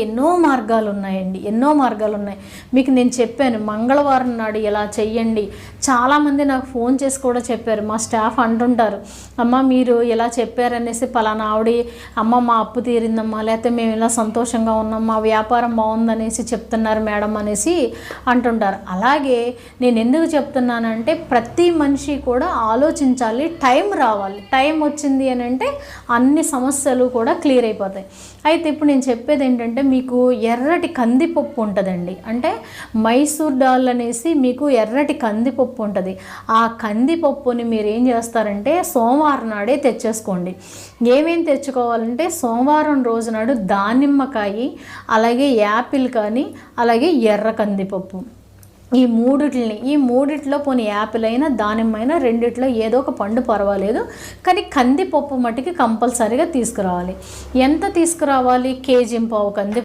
ఎన్నో మార్గాలు ఉన్నాయండి, ఎన్నో మార్గాలు ఉన్నాయి. మీకు నేను చెప్పాను మంగళవారం నాడు ఇలా చెయ్యండి. చాలామంది నాకు ఫోన్ చేసి కూడా చెప్పారు. మా స్టాఫ్ అంటుంటారు, అమ్మ మీరు ఇలా చెప్పారనేసి పలానా ఆవిడ అమ్మ మా అప్పు తీరిందమ్మా, లేకపోతే మేము ఇలా సంతోషంగా ఉన్నాం, మా వ్యాపారం బాగుందనేసి చెప్తున్నారు మేడం అనేసి అంటుంటారు. అలాగే నేను ఎందుకు చెప్తున్నానంటే ప్రతి మనిషి కూడా ఆలోచించాలి, టైం రావాలి. టైం వచ్చింది అని అంటే అన్ని సమస్యలు కూడా క్లియర్ అయిపోతాయి. అయితే ఇప్పుడు నేను చెప్పేది ఏంటంటే మీకు ఎర్రటి కందిపప్పు ఉంటుందండి. అంటే మైసూర్ దాల్ అనేసి మీకు ఎర్రటి కందిపప్పు ఉంటుంది. ఆ కందిపప్పుని మీరు ఏం చేస్తారంటే సోమవారం నాడే తెచ్చేసుకోండి. ఏమేమి తెచ్చుకోవాలంటే సోమవారం రోజు నాడు దానిమ్మకాయ, అలాగే యాపిల్ కానీ, అలాగే ఎర్ర కందిపప్పు, ఈ మూడిట్లో పోనీ యాపిల్ అయినా దానిమ్మైనా రెండిట్లో ఏదో ఒక పండు పర్వాలేదు, కానీ కందిపప్పు మట్టికి కంపల్సరీగా తీసుకురావాలి. ఎంత తీసుకురావాలి? 1.5 కేజీ కందిపప్పు